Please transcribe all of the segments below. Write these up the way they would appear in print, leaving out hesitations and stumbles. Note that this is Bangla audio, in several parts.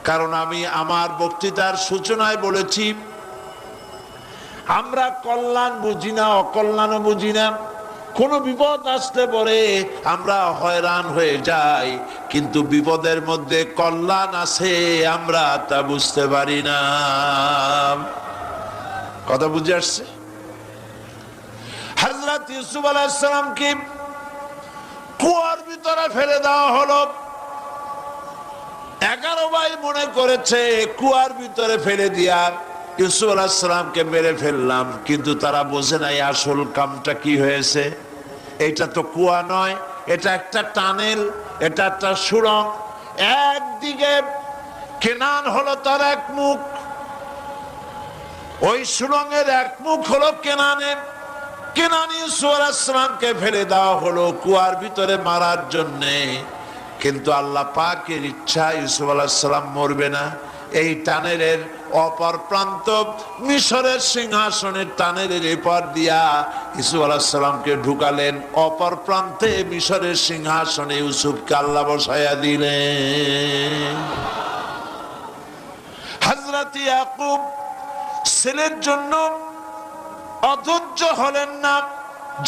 কারণ আমি আমার বক্তৃতার সূচনায় বলেছি, আমরা কল্যাণ বুঝি না, অকল্যাণও বুঝি না। কোনো বিপদ আসতে পরে আমরা হয়রান হয়ে যাই, কিন্তু বিপদের মধ্যে কল্যাণ আছে আমরা তা বুঝতে পারি না। কথা বুঝে আসছে? হযরত ইউসুফ আলাইহিস সালামকে কুয়ার ভিতরে ফেলে দেওয়া হলো। 11 ভাই মনে করেছে কুয়ার ভিতরে ফেলে দিয়া ইউসুফ আলাইহিস সালামকে মেরে ফেললাম, কিন্তু তারা বোঝে নাই আসল কামটা কি হয়েছে। এটা তো কুয়া নয়, এটা একটা টানেল, এটা একটা সুড়ঙ্গ। একদিকে কেনান হলো তার এক মুখ, ওই সুড়ঙ্গের এক মুখ হলো কেনানের। কেনান ইউসুফ আলাইহিস সালামকে ফেলে দেওয়া হলো কুয়ার ভিতরে মারার জন্যে, কিন্তু আল্লাহ পাকের ইচ্ছা ইউসুফ আলাইহিস সালাম মরবে না। এই টানেলের অপর প্রান্ত মিশরের সিংহাসনের টানেলের এপার দিয়া ইউসুফ আলাইহিস সালামকে ঢুকালেন, অপর প্রান্তে মিশরের সিংহাসনে ইউসুফকে আল্লাহ বসায়া দিলেন। হযরত ইয়াকুব ছেলের জন্য অধৈর্য হলেন না।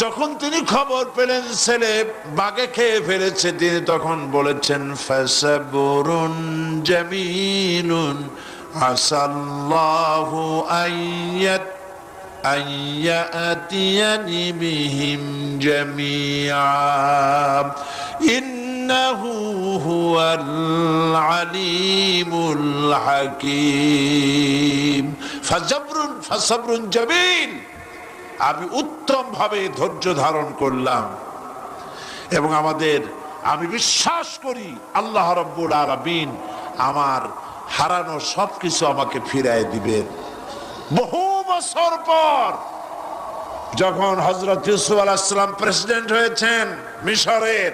যখন তিনি খবর পেলেন ছেলে বাঘে খেয়ে ফেলেছে, তিনি তখন বলেছেন, ফাসাবুরুন জামিলুন আসাল্লাহু আইয়াতিয়ানি বিহিম জামিআ ইন্নাহু হুয়াল আলিমুল হাকীম। ফাসাবরুন জামিল, আমি উত্তম ভাবে ধৈর্য ধারণ করলাম এবং আমি বিশ্বাস করি আল্লাহ রাব্বুল আলামিন আমার হারানো সবকিছু আমাকে ফিরিয়ে দিবেন। বহু বছর পর যখন হযরত ইউসুফ আলাইহিস সালাম প্রেসিডেন্ট হয়েছেন মিশরের,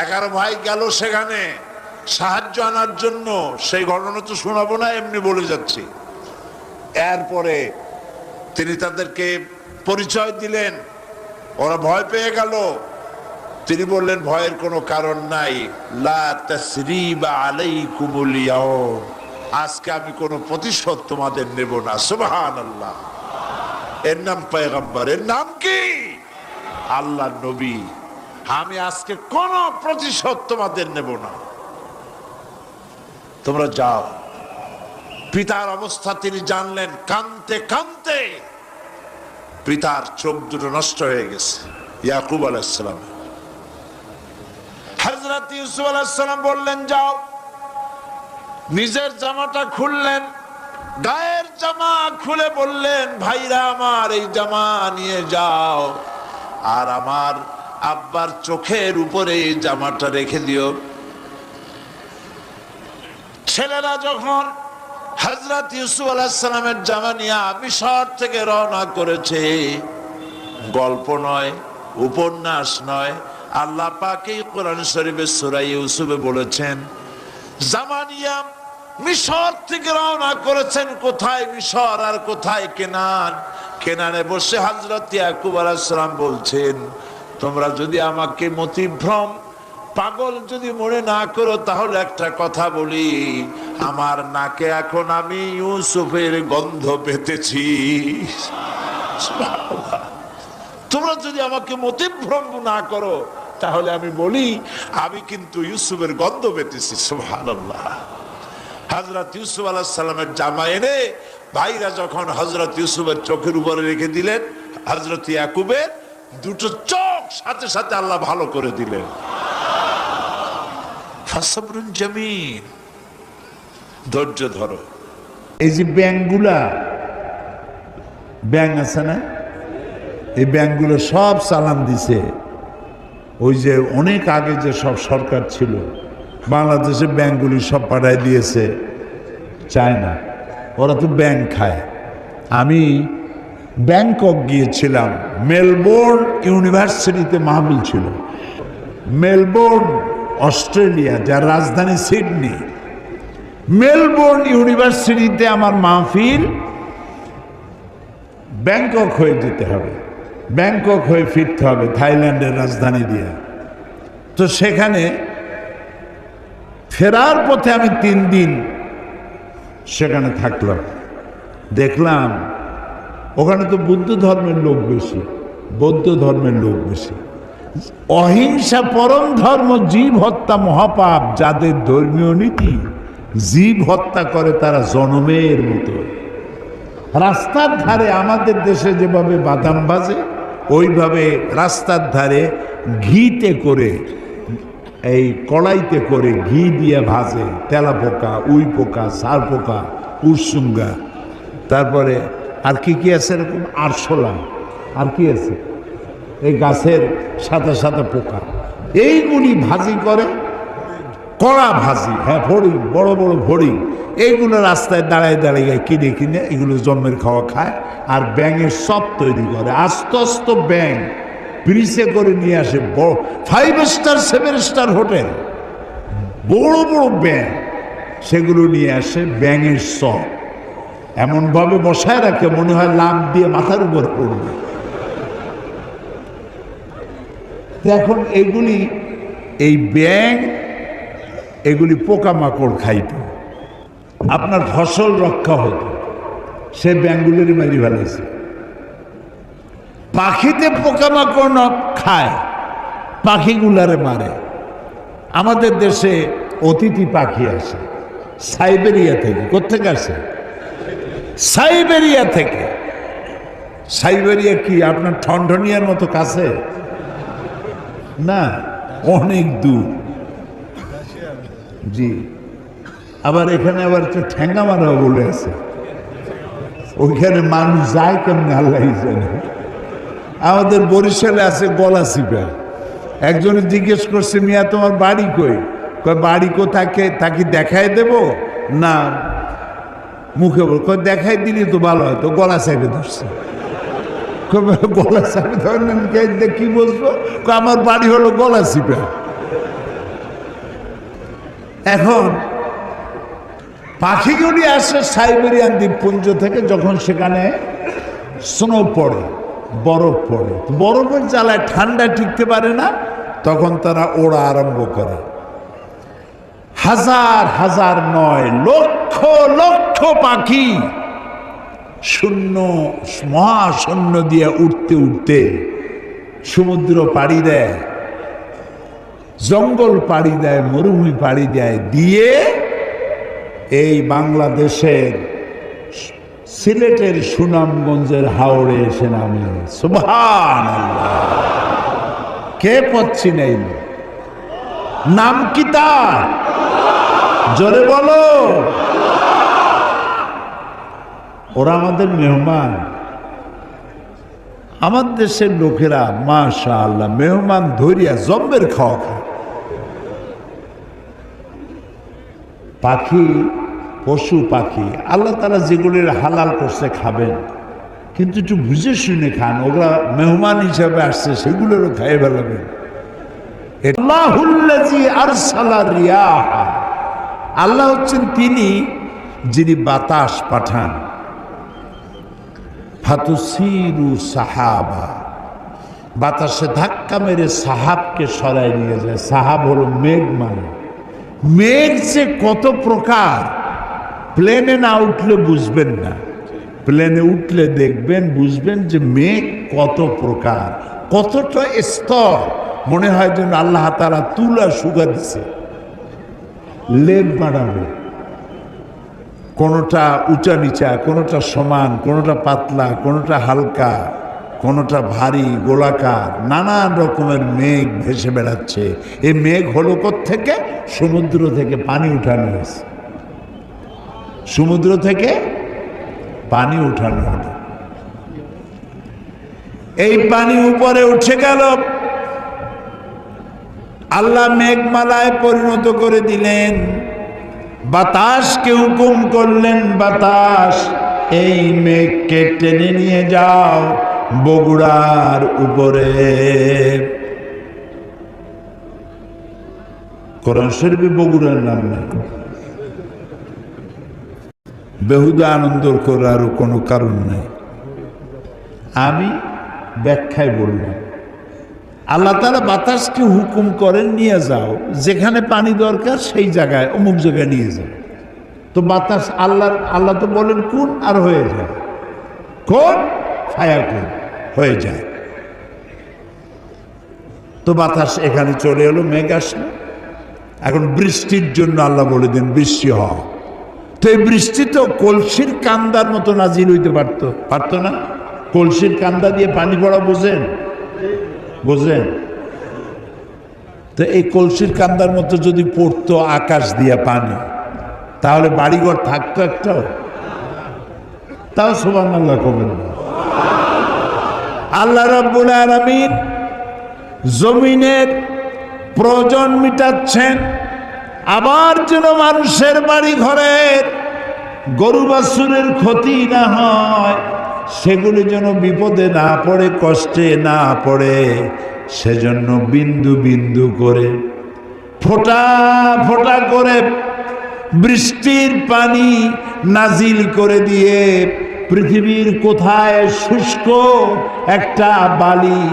11 ভাই গেল সেখানে সাহায্য আনার জন্য। সেই ঘটনা তো শোনাবো না, এমনি বলে যাচ্ছি। এরপরে তিনি তাদেরকে পরিচয় দিলেন, ওরা ভয় পেয়ে গেল। তিনি বললেন, ভয়ের কোনো কারণ নাই, লা তাসরিবা আলাইকুমুল ইয়াউম, আজকে আমি কোনো প্রতিশোধ তোমাদের নেব না। সুবহানাল্লাহ। এর নাম পয়গম্বর, এর নাম কি? আল্লাহর নবী। আমি আজকে কোনো প্রতিশোধ তোমাদের নেব না, তোমরা যাও। পিতার অবস্থা তিনি জানলেন, কাঁদতে কাঁদতে পিতার চোখ দুটো নষ্ট হয়ে গেছে। ইয়াকুব আলাইহিস সালাম, হযরত ইউসুফ আলাইহিস সালাম বললেন, যাও। নিজের জামাটা খুললেন, গায়ের জামা খুলে বললেন, ভাইরা আমার, এই জামা নিয়ে যাও আর আমার আব্বার চোখের উপরে এই জামাটা রেখে দিও। ছেলেরা যখন হযরত ইউসুফ আলাইহিস সালামের জামা নিয়ে মিশর থেকে রওনা করেছে, গল্প নয়, উপন্যাস নয়, আল্লাহ পাক এই কোরআন শরীফের সূরা ইউসুফে বলেছেন, জামা নিয়ে মিশর থেকে রওনা করেছেন। কোথায় মিশর আর কোথায় কেনান? কেনানে বসে হযরত ইয়াকুব আলাইহিস সালাম বলছেন, তোমরা যদি আমাকে মতিভ্রম পাগল যদি মনে না করো, তাহলে একটা কথা বলি, আমার নাকে এখন আমি ইউসুফের গন্ধ পেতেছি। তোমরা যদি আমাকে মতিভ্রম না করো, তাহলে আমি বলি আমি কিন্তু ইউসুফের গন্ধ পেতেছি। সুবহানাল্লাহ। হযরত ইউসুফ আলাইহিস সালামের জামা এনে ভাইরা যখন হযরত ইউসুফের চোখের উপরে রেখে দিলেন, হযরত ইয়াকুবের দুটো চোখ সাথে সাথে আল্লাহ ভালো করে দিলেন। ফাসাবরুন জামিল, ধৈর্য ধরো। এই যে ব্যাংকগুলা, ব্যাংক আছে না, এই ব্যাংকগুলো সব চালান দিছে। ওই যে অনেক আগে যে সব সরকার ছিল, বাংলাদেশের ব্যাংকগুলি সব পাঠায় দিয়েছে চায়না। ওরা তো ব্যাংক খায়। আমি ব্যাংকক গিয়েছিলাম, মেলবোর্ন ইউনিভার্সিটিতে মাহফিল ছিল। মেলবোর্ন অস্ট্রেলিয়া, যার রাজধানী সিডনি, মেলবোর্ন ইউনিভার্সিটিতে আমার মাহফিল। ব্যাংকক হয়ে যেতে হবে, ব্যাংকক হয়ে ফিরতে হবে থাইল্যান্ডের রাজধানী দিয়ে। তো সেখানে ফেরার পথে আমি 3 দিন সেখানে থাকলাম, দেখলাম ওখানে তো বুদ্ধ ধর্মের লোক বেশি, বৌদ্ধ ধর্মের লোক বেশি। অহিংসা পরম ধর্ম, জীব হত্যা মহাপাপ। যাদের ধর্মীয় নীতি, জীব হত্যা করে তারা জনমের মতো। রাস্তার ধারে আমাদের দেশে যেভাবে বাদাম ভাজে, ওইভাবে রাস্তার ধারে ঘিতে করে, এই কড়াইতে করে ঘি দিয়ে ভাজে। তেলা পোকা, উই পোকা, সার পোকা, উরসুঙ্গা, তারপরে আর কি কি আছে এরকম, আরশোলা, আর কি আছে এই গাছের সাথে সাথে পোকা, এইগুলি ভাজি করে, কড়া ভাজি। হ্যাঁ, ফড়িং, বড় বড় ফড়িং, এইগুলো রাস্তায় দাঁড়ায় দাঁড়িয়ে কিনে কিনে এগুলো জন্মের খাওয়া খায়। আর ব্যাঙের সব তৈরি করে, আস্তে আস্তে ব্যাঙ ব্রিজে করে নিয়ে আসে, বড় 5 স্টার 7 স্টার হোটেল, বড় বড় ব্যাঙ, সেগুলো নিয়ে আসে। ব্যাঙের সব এমনভাবে বসায় রাখে মনে হয় লাভ দিয়ে মাথার উপর পড়বে। এখন এগুলি, এই ব্যাঙ এগুলি পোকামাকড় খাইত, আপনার ফসল রক্ষা হতো, সে ব্যাঙগুলোরই মারি ফেলেছে। পাখিতে পোকামাকড় না খায়, পাখিগুলারে মারে। আমাদের দেশে অতিথি পাখি আসে সাইবেরিয়া থেকে। কোত্থেকে আসে? সাইবেরিয়া থেকে। সাইবেরিয়া কি আপনার ঠনঠনিয়ার মতো কাছে না, অনেক দূর। জি, আবার এখানে আবার একটা ঠেঙ্গা মারাও বলে আছে, ওইখানে মানুষ যায় কেমনি আল্লাহ জানে। আমাদের বরিশালে আছে গলাচিপা। একজনে জিজ্ঞেস করছে, মিয়া তোমার বাড়ি কই? কয় বাড়ি কোথাকে, তাকে দেখায় দেব না মুখে বল? কয় দেখাই দিলি তো ভালো হয়। তো গলা চাইবে ধরছে। গলা চাইবে ধরলেন, কি বলবো? আমার বাড়ি হলো গলাচিপা। এখন পাখিগুলি আসে সাইবেরিয়ান দ্বীপপুঞ্জ থেকে, যখন সেখানে স্নো পড়ে, বরফ পড়ে, বরফের জ্বালায় ঠান্ডা টিকতে পারে না, তখন তারা ওড়া আরম্ভ করে। হাজার হাজার নয়, লক্ষ লক্ষ পাখি শূন্য, মহাশূন্য দিয়ে উঠতে উঠতে সমুদ্র পাড়ি দেয়, জঙ্গল পাড়ি দেয়, মরুভূমি পাড়ি দেয়, দিয়ে এই বাংলাদেশের সিলেটের সুনামগঞ্জের হাওড়ে এসে নামে। সুবহানাল্লাহ! কে পচ্ছি নেই, নাম কি তার? জোরে বলো। ওরা আমাদের মেহমান। আমার দেশের লোকেরা মাশাআল্লাহ মেহমান ধরিয়া জম্বের খাওয়া খায়। পাখি, পশু পাখি আল্লাহ তাআলা যেগুলির হালাল করছে খাবেন, কিন্তু একটু বুঝে শুনে খান। ওরা মেহমান হিসাবে আসছে, সেগুলোরও খাইয়ে ফেলাবেন। আল্লাহুল্লাযী আরসালা রিয়াহা, আল্লাহ হচ্ছেন তিনি যিনি বাতাস পাঠান। ফাতুসিরু সাহাবা, বাতাসে ধাক্কা মেরে সাহাবকে সরায় নিয়ে যায়। সাহাব হলো মেঘ। মানে মেঘ যে কত প্রকার, প্লেনে না উঠলে বুঝবেন না, প্লেনে উঠলে দেখবেন, বুঝবেন যে মেঘ কত প্রকার, কতটা স্তর। মনে হয় যেন আল্লাহ তাআলা তুলা শুকা দিছে, লেপ বানাবে। কোনোটা উঁচা নিচা, কোনোটা সমান, কোনোটা পাতলা, কোনোটা হালকা, কোনোটা ভারী, গোলাকার, নানান রকমের মেঘ ভেসে বেড়াচ্ছে। এই মেঘ হলো কোত্থেকে? সমুদ্র থেকে পানি উঠানো হয়েছে। সমুদ্র থেকে পানি উঠানো হলো। এই পানি উপরে উঠে গেল, আল্লাহ মেঘমালায় পরিণত করে দিলেন। বাতাসকে হুকুম করলেন, বাতাস এই মেঘকে টেনে নিয়ে যাও বগুড়ার উপরে। কোরআন শরীফে বগুড়ার নাম নেই। বেহুদা আনন্দ করার কোনো কারণ নেই। আমি ব্যাখ্যায় বললাম, আল্লাহ তাআলা বাতাসকে হুকুম করেন নিয়ে যাও, যেখানে পানি দরকার সেই জায়গায় অমুক জায়গায় নিয়ে যাও। তো বাতাস আল্লাহ তো বলেন কোন, আর হয়ে যায়, কোন ফায়াকুন হয়ে যায়। তো বাতাস এখানে চলে এলো, মেঘ আসলো। এখন বৃষ্টির জন্য আল্লাহ বলে দেন বৃষ্টি হ। তো এই বৃষ্টি তো কলসির কান্দার মতো নাজিল হইতে পারতো না? কলসির কান্দা দিয়ে পানি পড়া বোঝেন? তো এই কলসির কান্দার মতো যদি পড়তো আকাশ দিয়া পানি, তাহলে বাড়িঘর থাকতো একটাও? তাও সুবহানাল্লাহ কবেন না। আল্লাহ রাব্বুল আলামিন জমিনের প্রয়োজন মিটাচ্ছেন, আবার যেন মানুষের বাড়ি ঘরের গরু বাছুরের ক্ষতি না হয়, সেগুলি যেন বিপদে না পড়ে, কষ্টে না পড়ে, সেজন্য বিন্দু বিন্দু করে, ফোঁটা ফোঁটা করে বৃষ্টির পানি নাজিল করে দিয়ে পৃথিবীর কোথায় শুষ্ক একটা বালি,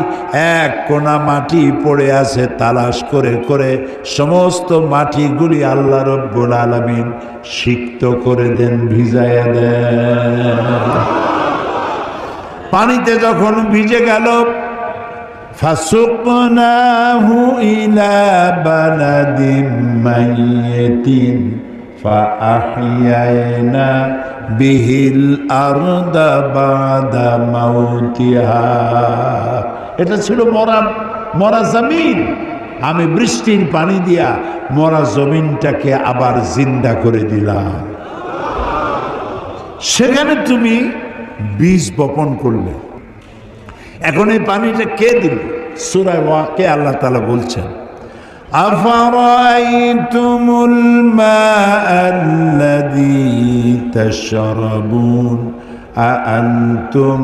এক কোনা মাটি পড়ে আছে, তালাশ করে করে সমস্ত মাটিগুলি আল্লাহ রব্বুল আলামিন সিক্ত করে দেন, ভিজাইয়া দেন। পানিতে যখন ভিজে গেল, ফাসুকনাহু ইলা বালাদিম মাইয়িতিন ফাআহইয়ানা বিহিল আরদা বাদা মাউতিহা। এটা ছিল মরা জমিন। আমি বৃষ্টির পানি দিয়া মরা জমিনটাকে আবার জিন্দা করে দিলাম। সেখানে তুমি বীজ বপন করলে। এখন এই পানিটা কে দিল? সূরা ওয়াকে আল্লাহ তাআলা বলছেন, আফারাইতুমুল মাআল্লাযী তাশরাবুন আআনতুম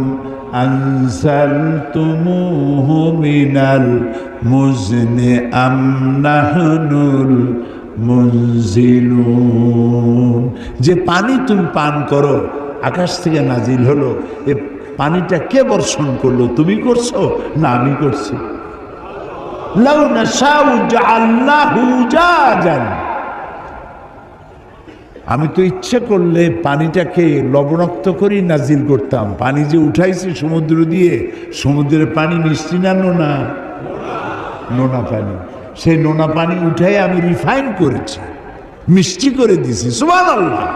আনসালতুমুহু মিনাল মুজনি আম নাহনুল মুনজিলুন। যে পানি তুমি পান করো, আকাশ থেকে নাজিল হলো, এ পানিটা কে বর্ষণ করলো? তুমি করছো না আমি করছি? লাউ নাশাউ জাআলনাহু জাজান। আমি তো ইচ্ছে করলে পানিটাকে লবণাক্ত করেই নাজিল করতাম। পানি যে উঠাইছি সমুদ্র দিয়ে, সমুদ্রের পানি মিষ্টি না নোনা? নোনা পানি। সেই নোনা পানি উঠাই আমি রিফাইন করেছি, মিষ্টি করে দিছি। সুবহানাল্লাহ।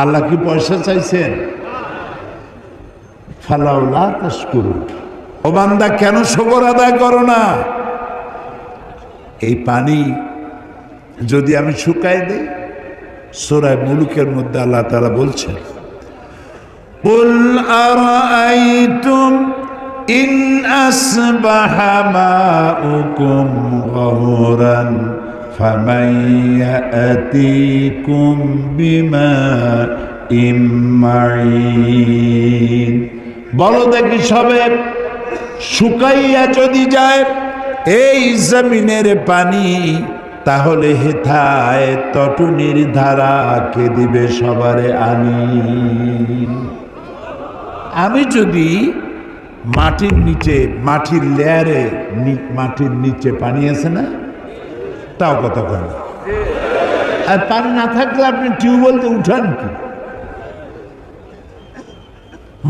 আল্লাহ কি পয়সা চাইছেন? ফালাউলা তাশকুরুন। ও বান্দা, কেন শুকর আদায় করো না? এই পানি যদি আমি শুকাই দেই, সূরা মুলুকের মধ্যে আল্লাহ তাআলা বলছেন, কুল আরাআইতুম ইন আসবাহা মাউকুম গাওরান ফামান ইয়াতিকুম বিমাইন মাইন। বলো দেখি, সবে শুকাইয়া যদি যায় এই জমিনের পানি, তাহলে হেথায় তটুনির ধারা কে দিবে সবারে আনি? আমি যদি মাটির নিচে, মাটির লেয়ারে, মাটির নিচে পানি আছে না, তাও কথা বলে, আর পানি না থাকলে আপনি টিউবওয়েলতে উঠান কি?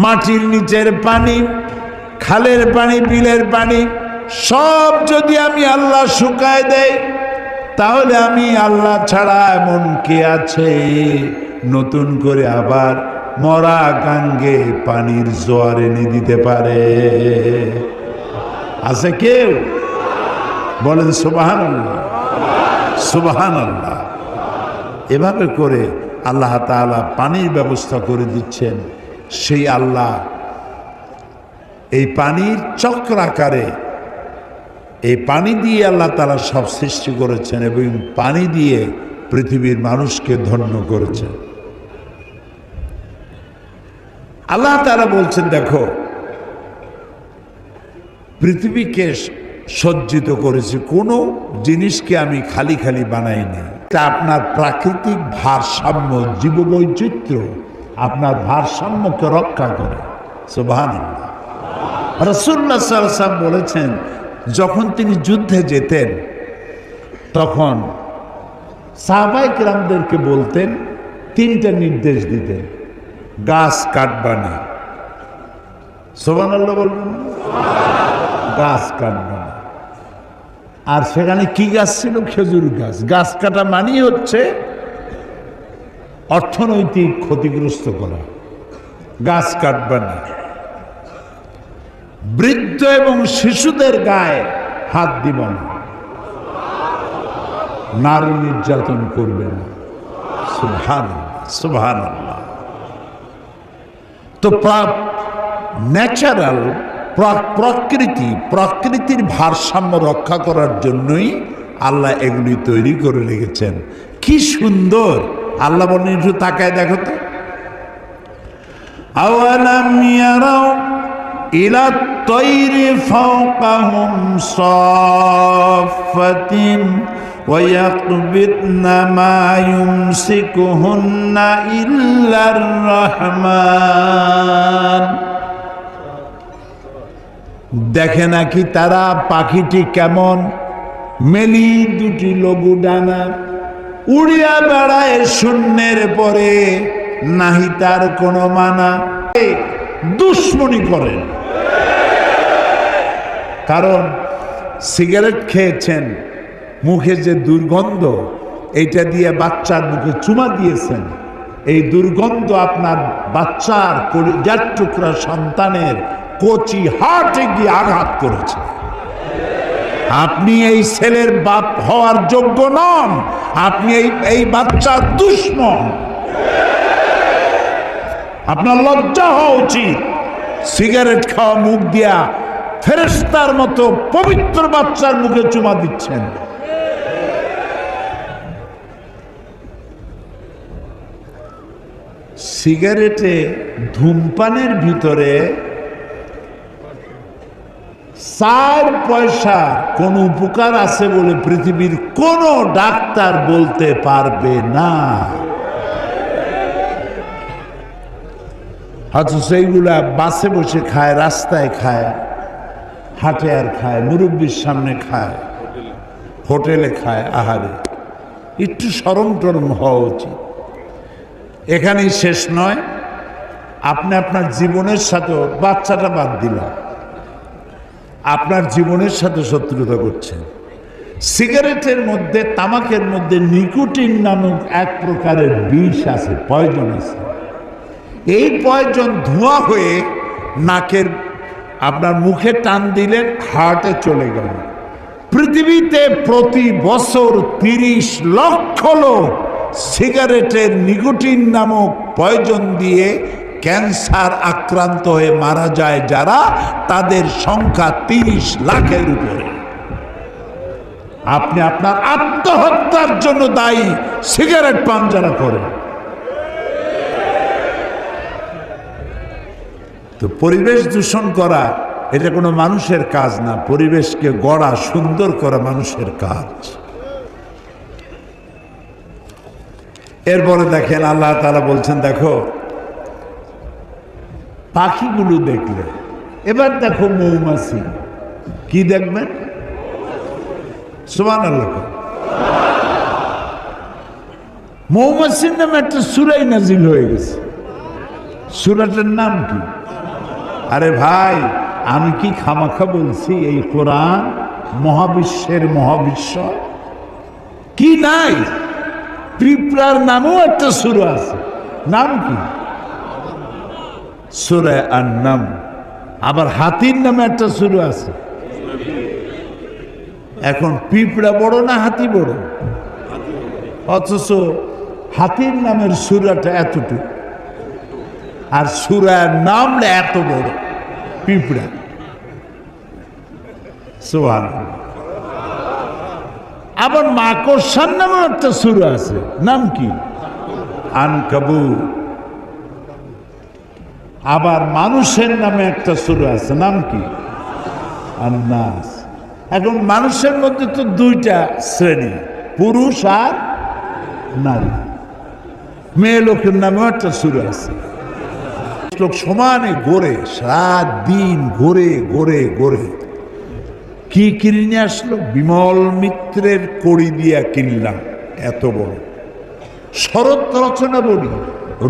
মাটির নিচের পানি, খালের পানি, বিলের পানি সব যদি আমি আল্লাহ শুকায় দেই, তাহলে আমি আল্লাহ ছাড়া এমন কে আছে নতুন করে আবার মরা গাঙ্গে পানির জোয়ার এনে দিতে পারে? আছে কেউ? বলেন সুবহানাল্লাহ, সুবহানাল্লাহ। এভাবে করে আল্লাহ তাআলা পানির ব্যবস্থা করে দিচ্ছেন। সেই আল্লাহ এই পানির চক্রাকারে, এই পানি দিয়ে আল্লাহ তাআলা সব সৃষ্টি করেছেন এবং পানি দিয়ে পৃথিবীর মানুষকে ধন্য করেছেন। আল্লাহ তাআলা বলছেন, দেখো পৃথিবীকে সজ্জিত করেছি, কোনো জিনিসকে আমি খালি খালি বানাইনি। তা আপনার প্রাকৃতিক ভারসাম্য, জীববৈচিত্র্য, আপনার ভারসাম্যকে রক্ষা করে। সুবহানাল্লাহ। রাসূলুল্লাহ সাল্লাল্লাহু আলাইহি ওয়াসাল্লাম বলেছেন, যখন তিনি যুদ্ধে যেতেন তখন সাহাবায়ে কেরামদেরকে বলতেন, তিনটা নির্দেশ দিতেন, গাছ কাটবা না। সুবহানাল্লাহ বলবেন, গাছ কাটবা না। আর সেখানে কি গাছ ছিল? খেজুর গাছ। গাছ কাটা মানেই হচ্ছে অর্থনৈতিক ক্ষতিগ্রস্ত করা। গাছ কাটবা না। বৃদ্ধ এবং শিশুদের গায়ে হাত দিবা না। নারী নির্যাতন করবে না। সুবহানাল্লাহ, সুবহানাল্লাহ। তো ন্যাচারাল প্রকৃতির ভারসাম্য রক্ষা করার জন্যই আল্লাহ এগুলি তৈরি করে রেখেছেন। কি সুন্দর! আল্লাহ বলেন, একটু তাকায় দেখো তো। আওয়ালাম ইয়ারাও ইলা তায়রি ফাওকাহুম সাফাতিন ওয়া ইয়াকবিদনা মা ইউমসিকুহুন্না ইল্লার রহমান। দেখে নাকি তারা পাখিটি কেমন মেলি দুটি লঘু ডানা উড়িয়া বেড়ায় শূন্যের পরে, নাহি তার কোনো মানা। দুশ্মনী করেন, কারণ সিগারেট খেয়েছেন, মুখে যে দুর্গন্ধ, এইটা দিয়ে বাচ্চার মুখে চুমা দিয়েছেন, এই দুর্গন্ধ আপনার বাচ্চার কলিজার টুকরা সন্তানের কচি হার্টে গিয়ে আঘাত করেছে। আপনি এই ছেলের বাপ হওয়ার যোগ্য নন, আপনি এই বাচ্চার দুশ্মন। আপনার লজ্জা হওয়া উচিত। সিগারেট খাওয়া মুখ দিয়া ফেরেশতার মতো পবিত্র বাচ্চার মুখে চুমা দিচ্ছেন। সিগারেটে ধূমপানের ভিতরে 4 পয়সা কোন উপকার আছে বলে পৃথিবীর কোন ডাক্তার বলতে পারবে না। হয়তো সেইগুলা বাসে বসে খায়, রাস্তায় খায়, হাটে আর খায়, মুরব্বীর সামনে খায়, হোটেলে খায়। আহারে, একটু শরম টরম হওয়া উচিত। এখানেই শেষ নয়, আপনি আপনার জীবনের সাথে, বাচ্চাটা বাদ দিলাম, আপনার জীবনের সাথে শত্রুতা করছেন। সিগারেটের মধ্যে, তামাকের মধ্যে নিকোটিন নামক এক প্রকারের বিষ আছে, পয়জন আছে। এই পয়জন ধোঁয়া হয়ে নাকের আপনার মুখে টান দিলেন, হার্টে চলে গেল। পৃথিবীতে প্রতি বছর 30 লক্ষ লোক সিগারেটের নিকোটিন নামক পয়জন দিয়ে ক্যান্সার আক্রান্ত হয়ে মারা যায় যারা, তাদের সংখ্যা 30 লাখের উপরে। আপনি আপনার আত্মহত্যার জন্য দায়ী সিগারেট পান যারা করে। তো পরিবেশ দূষণ করা এটা কোনো মানুষের কাজ না, পরিবেশকে গড়া, সুন্দর করা মানুষের কাজ। এরপরে দেখেন আল্লাহ তাআলা বলছেন, দেখো পাখিগুলো দেখলে, এবার দেখো মৌমাছি। কি দেখবেন? সুবহানাল্লাহ। মৌমাছির নামে একটা সূরাই নাজিল হয়ে গেছে। সূরাটার নাম কি? আরে ভাই, আমি কি খামাখা বলছি? এই কোরআন মহাবিশ্বের মহাবিশ্ব কি নাই? পিঁপড়ার নামেও একটা সূরা আছে, নাম কি? সূরা আন-নাম। আবার হাতির নামে একটা সূরা আছে। এখন পিঁপড়া বড় না হাতি বড়? অথচ হাতির নামের সূরাটা এতটুকু, আর সূরার নাম এত বড়, পিঁপড়া। সুবহানাল্লাহ। আবার মাকড়সার নামে একটা সূরা আছে, নাম কি? আনকাবুত। আবার মানুষের নামে একটা সূরা আছে, নাম কি? আন-নাস। এখন মানুষের মধ্যে তো 2টা শ্রেণী, পুরুষ আর নারী। মেয়ে লোকের নামেও একটা সূরা আছে। লোক সমানে ঘোরে, সাত দিন ঘোরে ঘোরে ঘোরে। কি কিনে নিয়ে আসলো? বিমল মিত্রের কড়ি দিয়া কিনলাম, এত বড়। শরৎ রচনা বলি,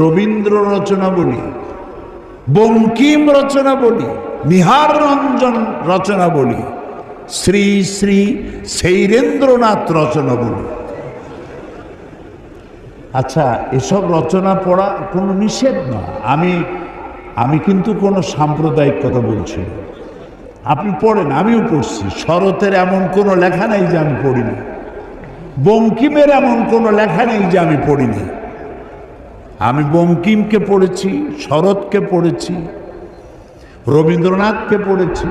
রবীন্দ্র রচনা বলি, বঙ্কিম রচনা বলি, নিহার রঞ্জন রচনা বলি, শ্রী শ্রী শৈলেন্দ্রনাথ রচনা বলি। আচ্ছা, এসব রচনা পড়া কোনো নিষেধ না। আমি কিন্তু কোনো সাম্প্রদায়িক কথা বলছি না। আপনি পড়েন, আমিও পড়ছি। শরতের এমন কোনো লেখা নেই যে আমি পড়িনি, বঙ্কিমের এমন কোনো লেখা নেই যে আমি পড়িনি। আমি বঙ্কিমকে পড়েছি, শরৎকে পড়েছি, রবীন্দ্রনাথকে পড়েছি।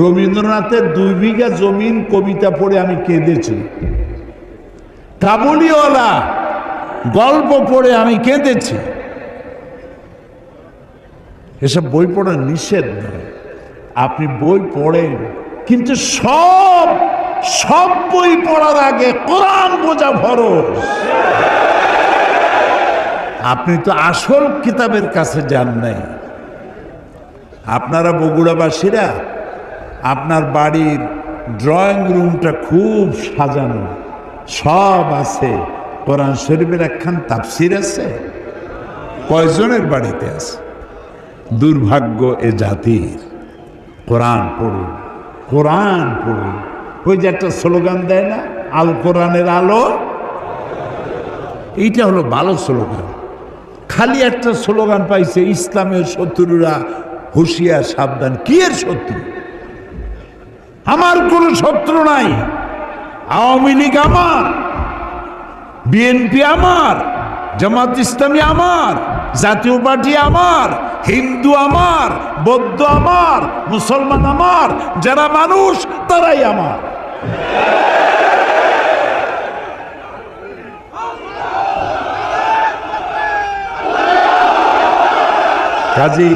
রবীন্দ্রনাথের 2 বিঘা জমিন কবিতা পড়ে আমি কেঁদেছি। কাবুলিওয়ালা গল্প পড়ে আমি কেঁদেছি। এসব বই পড়া নিষেধ নয়, আপনি বই পড়েন, কিন্তু সব বই পড়ার আগে কোরআন বোঝা ফরজ। আপনি তো আসল কিতাবের কাছে যান নাই। আপনারা বগুড়াবাসীরা, আপনার বাড়ির ড্রয়িং রুমটা খুব সাজানো, সব আছে। কোরআন শরীফের একখান তাফসির আছে? কয়জনের বাড়িতে আছে? দুর্ভাগ্য এ জাতির। কোরআন পড়ুন, কোরআন পড়ুন। ওই যে একটা স্লোগান দেয় না, আল কোরআনের আলো, এইটা হলো ভালো স্লোগান। খালি একটা স্লোগান পাইছে, ইসলামের শত্রুরা হুঁশিয়ার সাবধান। কি এর শত্রু? আমার কোনো শত্রু নাই। আওয়ামী লীগ আমার, বিএনপি আমার, জামাত ইসলামী আমার, জাতীয় পার্টি আমার, হিন্দু আমার, বৌদ্ধ আমার, মুসলমান আমার, যারা মানুষ তারাই আমার। কাজী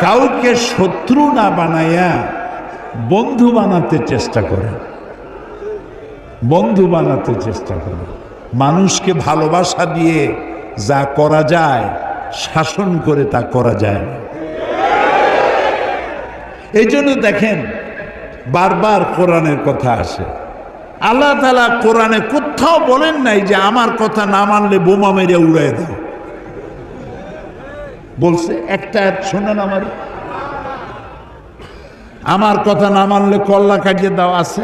কাউকে শত্রু না বানাইয়া বন্ধু বানাতে চেষ্টা করে, বন্ধু বানাতে চেষ্টা করে। মানুষকে ভালোবাসা দিয়ে যা করা যায়, শাসন করে তা করা যায় না। এই জন্য দেখেন বারবার কোরআনের কথা আসে। আল্লাহ তাআলা কোরআনে কোথাও বলেন নাই যে আমার কথা না মানলে বোমা মেরে উড়াই দাও। বলছে একটা শোনেন, আমার কথা না মানলে কল্লা কাটিয়ে দাও আছে।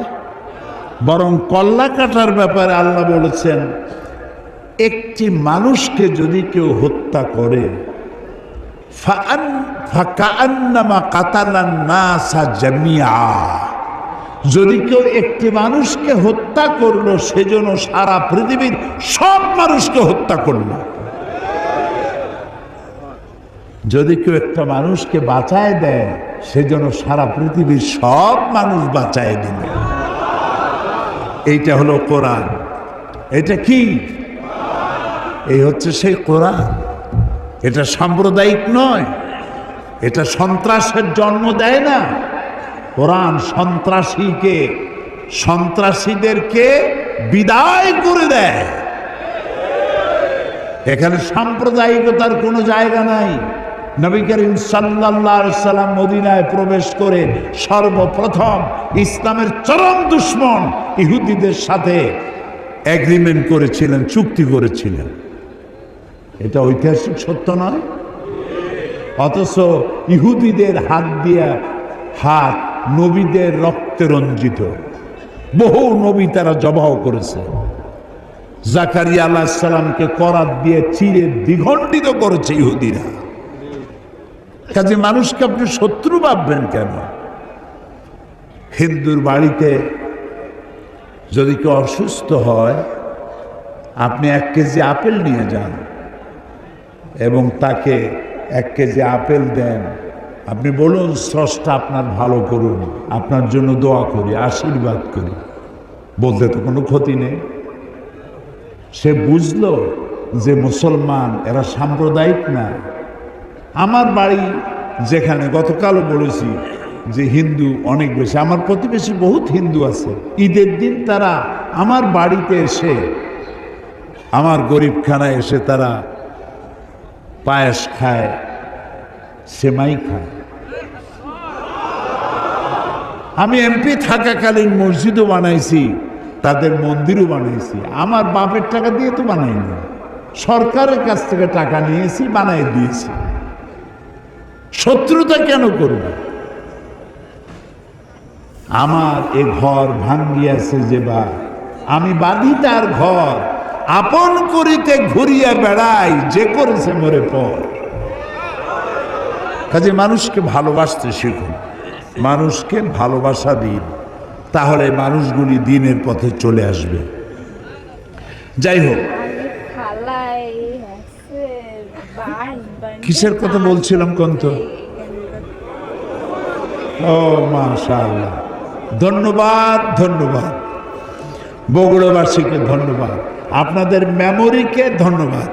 বরং কল্লা কাটার ব্যাপারে আল্লাহ বলেছেন, একটি মানুষকে যদি কেউ হত্যা করে, ফাকান্নামা কাতালান নাসা জামিআ, যদি কেউ একটি মানুষকে হত্যা করলো, সেজন্য সারা পৃথিবীর সব মানুষকে হত্যা করলো। যদি কেউ একটা মানুষকে বাঁচায় দেয়, সেজন্য সারা পৃথিবীর সব মানুষ বাঁচায় দিল। এইটা হলো কোরআন। এটা কি? এই হচ্ছে সেই কোরআন। এটা সাম্প্রদায়িক নয়, এটা সন্ত্রাসের জন্ম দেয় না। কোরআন সন্ত্রাসীদেরকে বিদায় করে দেয়। এখানে সাম্প্রদায়িকতার কোনো জায়গা নাই। নবী করিম সাল্লাল্লাহু আলাইহি সাল্লাম মদিনায় প্রবেশ করে সর্বপ্রথম ইসলামের চরম দুশমন ইহুদিদের সাথে এগ্রিমেন্ট করেছিলেন, চুক্তি করেছিলেন। এটা ঐতিহাসিক সত্য নয়? অথচ ইহুদিদের হাত দিয়া হাত নবীদের রক্তে রঞ্জিত। বহু নবী তারা জবাহ করেছে। জাকারিয়া আলাইহিস সালামকে করাত দিয়ে চিরে দ্বিখণ্ডিত করেছে ইহুদিরা। কাজে মানুষকে আপনি শত্রু ভাববেন কেন? হিন্দুর বাড়িতে যদি কেউ অসুস্থ হয়, আপনি 1 কেজি আপেল নিয়ে যান এবং তাকে 1 কেজি আপেল দেন। আপনি বলুন, স্রষ্টা আপনার ভালো করুন, আপনার জন্য দোয়া করি, আশীর্বাদ করি। বলতে তো কোনো ক্ষতি নেই। সে বুঝলো যে মুসলমান এরা সাম্প্রদায়িক না। আমার বাড়ি যেখানে, গতকালও বলেছি যে হিন্দু অনেক বেশি, আমার প্রতিবেশী বহুত হিন্দু আছে। ঈদের দিন তারা আমার বাড়িতে এসে, আমার গরিবখানায় এসে তারা পায়েস খায়, সেমাই খায়। আমি এমপি থাকাকালীন মসজিদও বানাইছি, তাদের মন্দিরও বানাইছি। আমার বাপের টাকা দিয়ে তো বানাইনি, সরকারের কাছ থেকে টাকা নিয়েছি, বানাই দিয়েছি। শত্রুতা কেন করবে? আমার এ ঘর ভাঙ্গিয়াছে যে বা, আমি বাঁধি তার ঘর, আপন করিতে ঘুরিয়া বেড়াই, যে করেছে মরে পর। কাজে মানুষকে ভালোবাসতে শিখুন, মানুষকে ভালোবাসা দিন, তাহলে মানুষগুলি দিনের পথে চলে আসবে। যাই হোক, কিসের কথা বলছিলাম কন্ত? ও মাশাআল্লাহ, ধন্যবাদ ধন্যবাদ, বগুড়াবাসীকে ধন্যবাদ, আপনাদের মেমোরিকে ধন্যবাদ।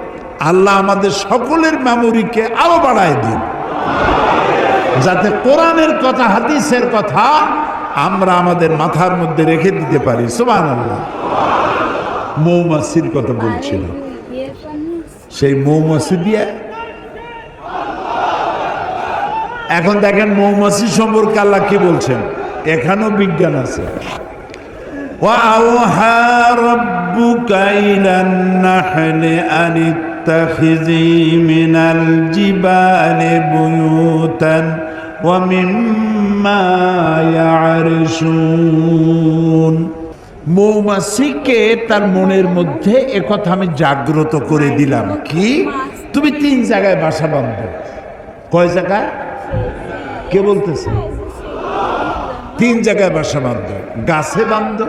আল্লাহ আমাদের সকলের মেমোরিকে আরো বাড়ায় দিন, যাতে কোরআনের কথা, হাদিসের কথা আমরা আমাদের মাথার মধ্যে রেখে দিতে পারি। সুবহানাল্লাহ। মৌমাছির কথা বলছিলাম, সেই মৌমাছি দিয়ে এখন দেখেন মৌমাছি সম্পর্কে আল্লাহ কি বলছেন, এখানেও বিজ্ঞান আছে। وَأَوْحَى رَبُّكَ إِلَى النَّحْلِ أَنِ اتَّخِذِي مِنَ الْجِبَالِ بُيُوتًا وَمِمَّا يَعْرِشُونَ। মৌমাছিকে তার মনের মধ্যে একথা আমি জাগ্রত করে দিলাম, কি তুমি 3 জায়গায় বাসা বাঁধো। কয় জায়গায়? কে বলতেছে? 3 জায়গায় বাসা বাঁধো। গাছে বাঁধো,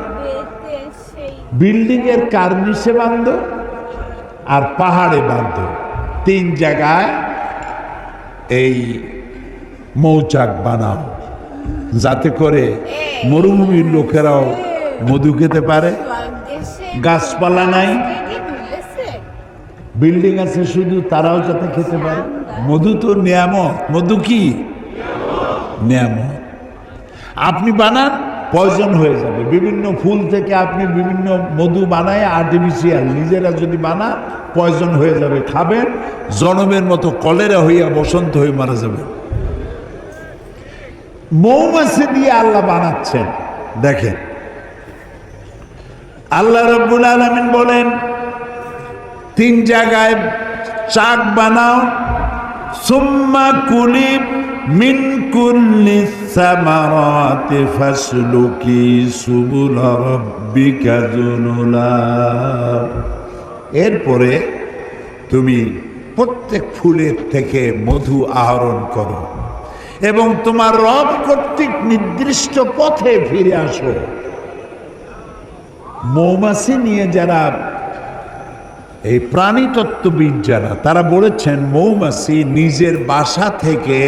বিল্ডিং এর কার্নিশে বাঁধো, আর পাহাড়ে বাঁধো। 3 জায়গায় এই মৌচাক বানাও, যাতে করে মরুভূমির লোকেরাও মধু খেতে পারে। গাছপালা নাই, বিল্ডিং আছে শুধু, তারাও যাতে খেতে পারে। মধু তো নিয়ামত। মধু কি নিয়ামত? আপনি বানান, পয়জন হয়ে যাবে। বিভিন্ন ফুল থেকে আপনি বিভিন্ন মধু বানায়, আর্টিফিশিয়াল, নিজেরা যদি বানান পয়জন হয়ে যাবে। খাবেন, জনমের মতো কলেরা হইয়া বসন্ত হয়ে মারা যাবে। মৌমাছি দিয়ে আল্লাহ বানাচ্ছেন। দেখেন, আল্লাহ রাব্বুল আলামিন বলেন 3 জায়গায় চাক বানাও। সুম্মা কুলি মিন কুল্লি সামারাতি ফাসলুকি সুবুলা রাব্বিকা যুনুলা। এরপরে তুমি প্রত্যেক ফুলের থেকে মধু আহরণ করো এবং তোমার রব কর্তৃক নির্দিষ্ট পথে ফিরে আসো। মৌমাছি নিয়ে যারা এই প্রাণীতত্ত্ববিদ যারা, তারা বলেছেন মৌমাছি নিজের বাসা থেকে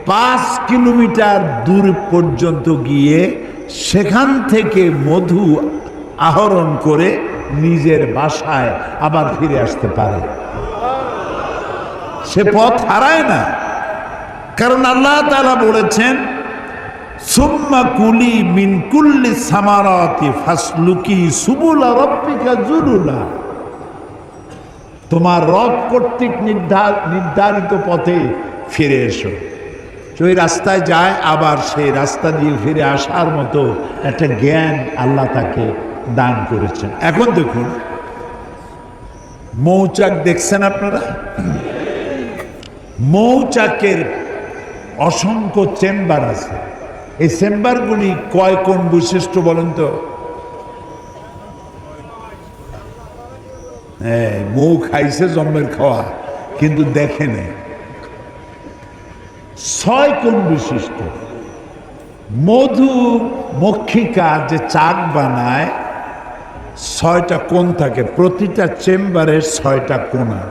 5 কিলোমিটার দূর পর্যন্ত গিয়ে সেখান থেকে মধু আহরণ করে নিজের বাসায় আবার ফিরে আসতে পারে। সে পথ হারায় না, কারণ আল্লাহ তাআলা বলেছেন সুম্মা কুলি মিন কুল্লি সামারাতি ফাসলুকি সুবুলা রাব্বিকা যুনুলা। তোমার রব কর্তৃক নির্ধারিত পথে ফিরে এসো। ওই রাস্তায় যায়, আবার সেই রাস্তা দিয়ে ফিরে আসার মতো একটা জ্ঞান আল্লাহ তাকে দান করেছেন। এখন দেখুন, মৌচাক দেখছেন আপনারা? মৌচাকের অসংখ্য চেম্বার আছে। এই চেম্বারগুলি কয় কোণ বিশিষ্ট বলেন তো? মৌ খাইছে জন্মের খাওয়া, কিন্তু দেখে নেই। 6 কোণ বিশিষ্ট। মধু মক্ষিকা যে চাক বানায় 6টা কোণ থাকে, প্রতিটা চেম্বারের 6টা কোণা।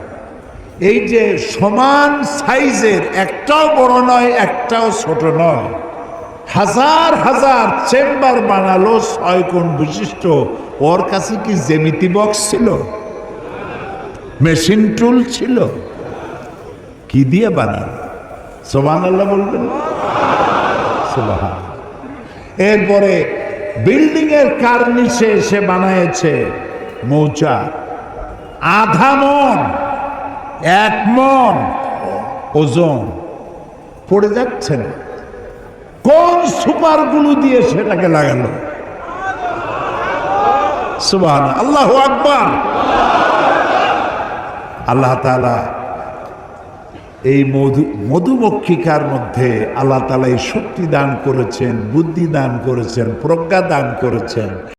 এই যে সমান সাইজের, একটাও বড় নয় একটাও ছোট নয়, হাজার হাজার চেম্বার বানালো 6 কোণ বিশিষ্ট। ওর কাছে কি জ্যামিতি বক্স ছিল? মেশিন টুল ছিল? কি দিয়ে বানালো? সুবহানাল্লাহ বলবেন। সুবহানাল্লাহ। এরপরে বিল্ডিং এর কার্নিশে এসে বানায়েছে মৌচাক। আধা মন 1 মণ ওজন পড়ে যাচ্ছে না। কোন সুপার গ্লু দিয়ে সেটাকে লাগালো? সুবহান আল্লাহু আকবার। আল্লাহ তাআলা এই মধুমক্ষিকার মধ্যে আল্লাহ তাআলা এই শক্তি দান করেছেন, বুদ্ধি দান করেছেন, প্রজ্ঞা দান করেছেন।